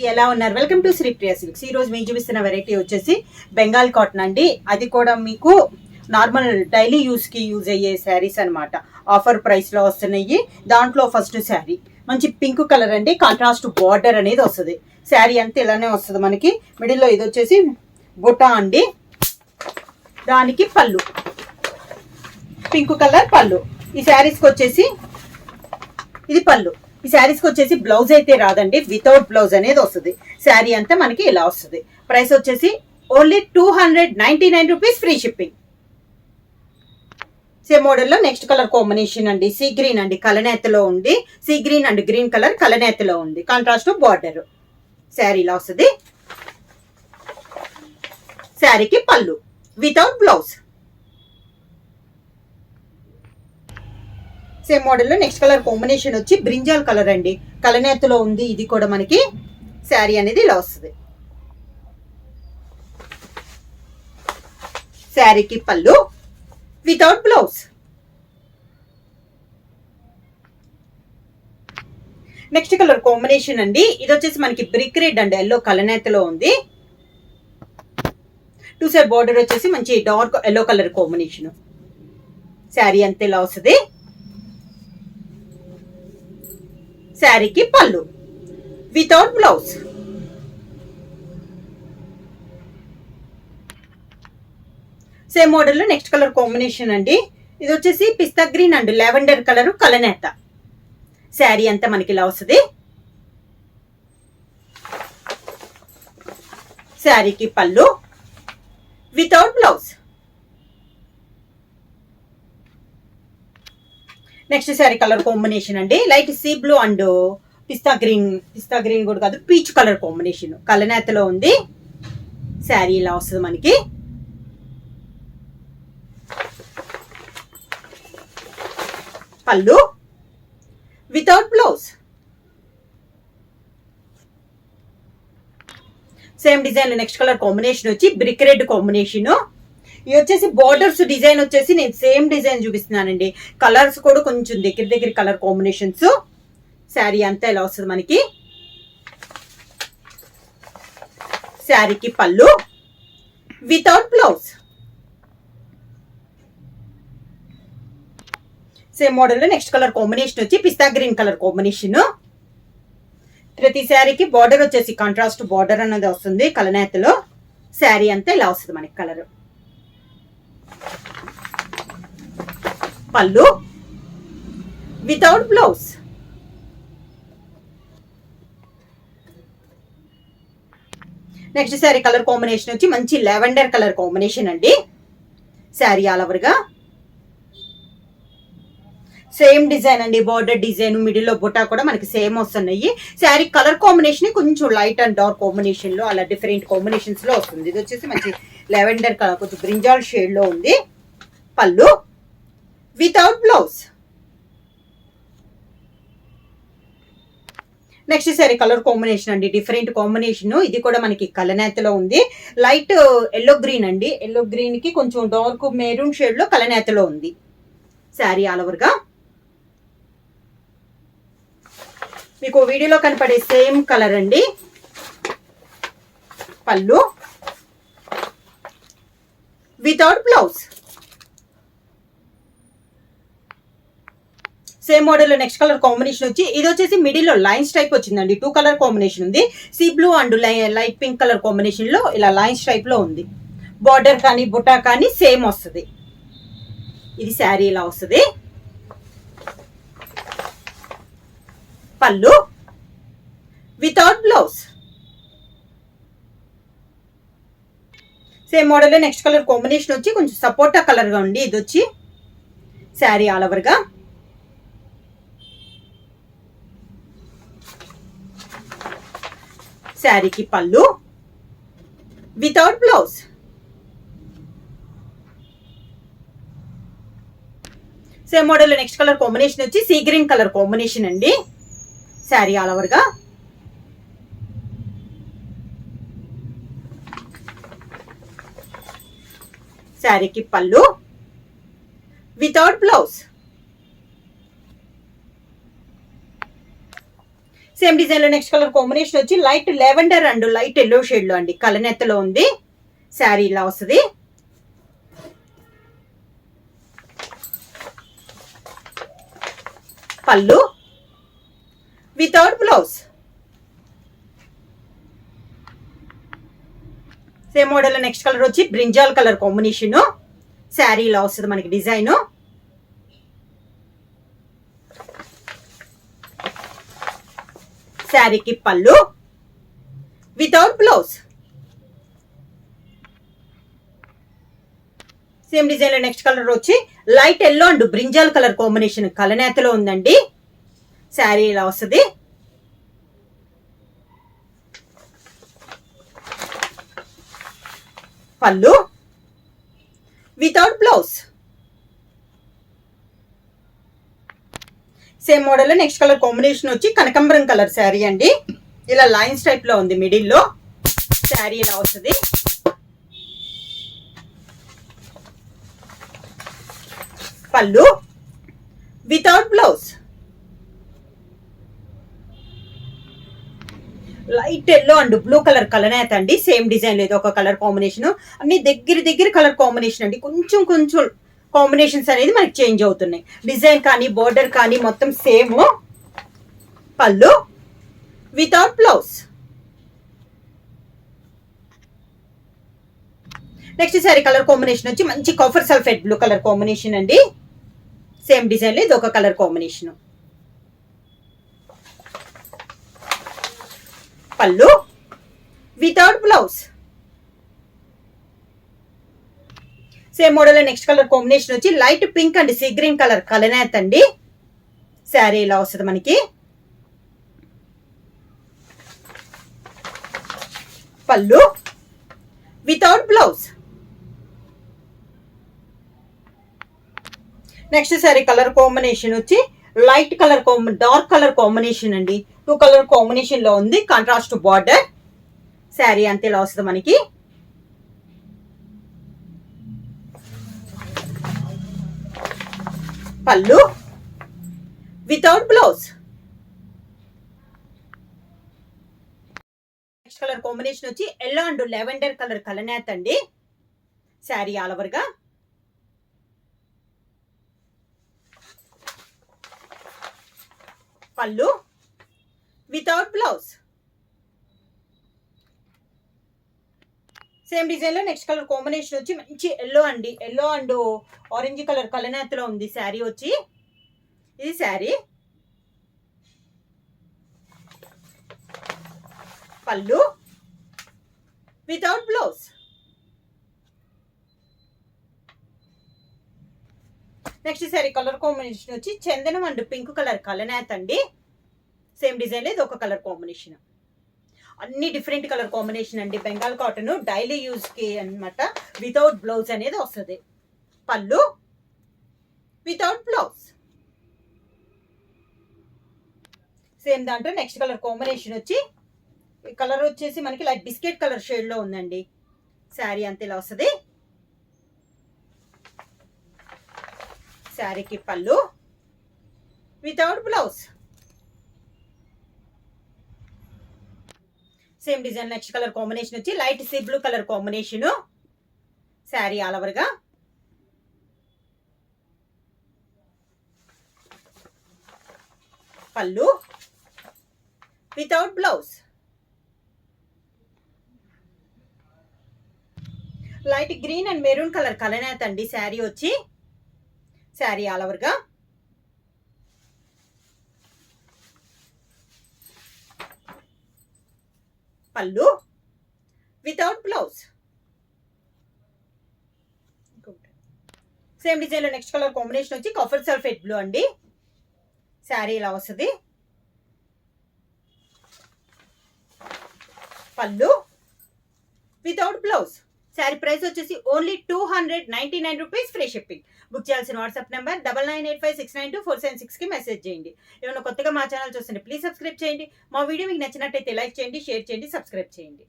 ఎలా ఉన్నారు? Welcome to Sripriya silks. ఈ రోజు మీకు చూపిస్తున్న వెరైటీ వచ్చేసి బెంగాల్ కాటన్ అండి. అది కూడా మీకు నార్మల్ డైలీ యూస్ కి యూజ్ అయ్యే శారీస్ అనమాట. ఆఫర్ ప్రైస్ లో వస్తున్నాయి. దాంట్లో ఫస్ట్ శారీ మంచి పింక్ కలర్ అండి. కాంట్రాస్ట్ బార్డర్ అనేది వస్తుంది. శారీ అంతా ఇలానే వస్తుంది. మనకి మిడిల్లో ఇది వచ్చేసి బుటా అండి. దానికి పళ్ళు పింక్ కలర్ పళ్ళు. ఈ శారీస్కి వచ్చేసి ఇది పళ్ళు. ఈ శారీస్కి వచ్చేసి బ్లౌజ్ అయితే రాదండి, వితౌట్ బ్లౌజ్ అనేది వస్తుంది. శారీ అంతా మనకి ఇలా వస్తుంది. ప్రైస్ వచ్చేసి only 299 rupees, free shipping. Same మోడల్లో నెక్స్ట్ కలర్ కాంబినేషన్ అండి. సీ గ్రీన్ అండి, కలనేతలో ఉంది. Sea green and green colour కలనేతలో ఉంది. Contrast border. శారీ ఇలా వస్తుంది. శారీకి పళ్ళు వితౌట్ బ్లౌజ్. సేమ్ మోడల్లో నెక్స్ట్ కలర్ కాంబినేషన్ వచ్చి బ్రింజాల్ కలర్ అండి, కలనేతలో ఉంది. ఇది కూడా మనకి శారీ అనేది ఇలా వస్తుంది. శారీకి పళ్ళు without blouse. Next colour combination అండి. ఇది వచ్చేసి మనకి బ్రిక్ రెడ్ అండ్ ఎల్లో కలనేతలో ఉంది. టూ సైడ్ బార్డర్ వచ్చేసి మంచి dark yellow colour combination. Sari అంతా ఇలా వస్తుంది. శారీకి పళ్ళు వితౌట్ బ్లౌజ్. సేమ్ మోడల్లో నెక్స్ట్ కలర్ కాంబినేషన్ అండి. ఇది వచ్చేసి pista green and lavender colour కలనేత. శారీ అంతా మనకి ఇలా వస్తుంది. శారీకి పళ్ళు without blouse. Next sari colour combination అండి. Light sea blue and pista green కూడా కాదు, పీచ్ కలర్ కాంబినేషన్ కలనేతలో ఉంది. శారీ ఇలా వస్తుంది మనకి. పళ్ళు without blouse. Same design next colour combination వచ్చి బ్రిక్ రెడ్ కాంబినేషన్. ఇది వచ్చేసి బార్డర్స్ డిజైన్ వచ్చేసి నేను సేమ్ డిజైన్ చూపిస్తున్నానండి. కలర్స్ కూడా కొంచెం దగ్గర కలర్ కాంబినేషన్స్. శారీ అంతా ఇలా వస్తుంది మనకి. శారీకి పళ్ళు వితౌట్ బ్లౌజ్. సేమ్ మోడల్లో నెక్స్ట్ కలర్ కాంబినేషన్ వచ్చి పిస్తా గ్రీన్ కలర్ కాంబినేషన్. ప్రతి శారీకి బార్డర్ వచ్చేసి కాంట్రాస్ట్ బార్డర్ అనేది వస్తుంది కలనేతలో. శారీ అంతా ఇలా వస్తుంది మనకి కలర్. పళ్ళు without blouse. Next sari colour combination వచ్చి మంచి లావెండర్ కలర్ కాంబినేషన్ అండి. శారీ ఆల్ ఓవర్ గా సేమ్ డిజైన్ అండి. బార్డర్ డిజైన్ మిడిల్ లో బుటా కూడా మనకి సేమ్ వస్తున్నాయి. శారీ కలర్ కాంబినేషన్ కొంచెం లైట్ అండ్ డార్క్ కాంబినేషన్ లో అలా డిఫరెంట్ కాంబినేషన్స్ లో వస్తుంది. ఇది వచ్చేసి మంచి లావెండర్ కలర్ కొంచెం బ్రింజాల్ షేడ్ లో ఉంది. పళ్ళు without blouse. Next sari colour combination అండి, డిఫరెంట్ కాంబినేషన్. ఇది కూడా మనకి కలనేతలో ఉంది. లైట్ ఎల్లో గ్రీన్ అండి, ఎల్లో గ్రీన్ కి కొంచెం డార్క్ మెరూన్ షేడ్ లో కలనేతలో ఉంది. శారీ ఆల్ ఓవర్ గా మీకు వీడియోలో కనపడే సేమ్ కలర్ అండి. పళ్ళు without blouse. Same model next colour combination వచ్చి ఇది వచ్చేసి మిడిల్ లో లైన్స్ టైప్ వచ్చిందండి. టూ కలర్ కాంబినేషన్ ఉంది. See blue and light pink colour combination లో ఇలా లైన్స్ టైప్ లో ఉంది. బార్డర్ కానీ బుటా కానీ సేమ్ వస్తుంది. ఇది శారీ ఇలా వస్తుంది. పళ్ళు without blouse. Same model next colour combination వచ్చి కొంచెం సపోటా కలర్ గా ఉంది. ఇది వచ్చి శారీ ఆల్ ఓవర్ గా. శారీకి పళ్ళు without blouse. Same model next colour combination వచ్చి సీ గ్రీన్ కలర్ కాంబినేషన్ అండి. శారీ ఆల్ ఓవర్ గా. శారీకి పళ్ళు వితౌట్ బ్లౌజ్. సేమ్ డిజైన్ లో నెక్స్ట్ కలర్ కాంబినేషన్ వచ్చి light lavender and light yellow shade లో అండి, కలనెత్తలో ఉంది. శారీ ఇలా వస్తుంది. పళ్ళు without blouse. Same model next colour వచ్చి బ్రింజాల్ కలర్ కాంబినేషన్. శారీ ఇలా వస్తుంది మనకి డిజైన్. శారీకి పళ్ళు వితౌట్ బ్లౌజ్. సేమ్ డిజైన్ లో నెక్స్ట్ కలర్ వచ్చి light yellow and brinjal colour combination కలనేతలో ఉందండి. శారీ ఇలా వస్తుంది. పళ్ళు without blouse. Same model next colour combination వచ్చి కనకాంబరం కలర్ శారీ అండి. ఇలా లైన్స్ టైప్ లో ఉంది మిడిల్లో. శారీ ఇలా వస్తుంది. పళ్ళు without blouse. Light yellow and blue colour కలనేత అండి. సేమ్ డిజైన్ లేదు, ఒక కలర్ కాంబినేషన్. అన్ని దగ్గర కలర్ కాంబినేషన్ అండి. కొంచెం కాంబినేషన్స్ అనేది మనకి చేంజ్ అవుతున్నాయి. డిజైన్ కానీ బోర్డర్ కానీ మొత్తం సేమ్. పళ్ళు without blouse. Next sari colour combination వచ్చి మంచి copper sulphate blue colour combination అండి. సేమ్ డిజైన్ లేదు, ఒక కలర్ కాంబినేషన్. పళ్ళు without blouse. Same model next colour combination వచ్చి light pink and sea green colour కలనేత్ అండి. శారీ ఇలా వస్తుంది మనకి. పళ్ళు without blouse. Next sari colour combination వచ్చి light colour dark colour combination అండి. 2 కలర్ కాంబినేషన్ లో ఉంది, కాంట్రాస్ట్ బార్డర్. శారీ అంతే ఇలా వస్తుంది మనకి. పళ్ళు without blouse. Next colour combination వచ్చి ఎల్లో అండ్ లెవెండర్ కలర్ కలనేత్ అండి. శారీ ఆల్ ఓవర్ గా. పళ్ళు వితౌట్ బ్లౌజ్. సేమ్ డిజైన్ లో నెక్స్ట్ కలర్ కాంబినేషన్ వచ్చి మంచి ఎల్లో అండి. ఎల్లో అండ్ ఆరెంజ్ కలర్ కలనేతలో ఉంది శారీ వచ్చి. ఇది శారీ. పళ్ళు without blouse. Next sari colour combination వచ్చి చందనం అండ్ పింక్ కలర్ కలనేత్ అండి. సేమ్ డిజైన్ లేదు, ఒక కలర్ కాంబినేషన్. అన్ని డిఫరెంట్ కలర్ కాంబినేషన్ అండి. బెంగాల్ కాటన్ డైలీ యూజ్ కి అన్నమాట. వితౌట్ బ్లౌజ్ అనేది వస్తుంది. పళ్ళు వితౌట్ బ్లౌజ్. సేమ్ దాంట్లో నెక్స్ట్ కలర్ కాంబినేషన్ వచ్చి ఈ కలర్ వచ్చేసి మనకి లైట్ బిస్కెట్ కలర్ షేడ్ లో ఉందండి. శారీ అంతే ఇలా వస్తుంది. శారీకి పళ్ళు without blouse. Same design next colour combination వచ్చి light sea blue colour combination. Sari all over గా. పళ్ళు without blouse. Light green and maroon colour కలనేత్ అండి శారీ వచ్చి. శారీ ఆల్ ఓవర్ గా. పళ్ళు వితౌట్ బ్లౌజ్. సేమ్ డిజైన్ లో నెక్స్ట్ కలర్ కాంబినేషన్ వచ్చి కాఫర్ సల్ఫేట్ బ్లూ అండి. శారీ ఇలా వస్తుంది. పళ్ళు వితౌట్ బ్లౌజ్. శారీ ప్రైస్ వచ్చేసి only 299 rupees. Free shipping. Book చేయాల్సిన వాట్సాప్ నెంబర్ 9985692476 కి మెసేజ్ చేయండి. ఏమైనా కొత్తగా మా ఛానల్ చూస్తుంటే ప్లీజ్ సబ్స్క్రైబ్ చేయండి. మా వీడియో మీకు నచ్చినట్టయితే లైక్ చేయండి, షేర్ చేయండి, సబ్స్క్రైబ్ చేయండి.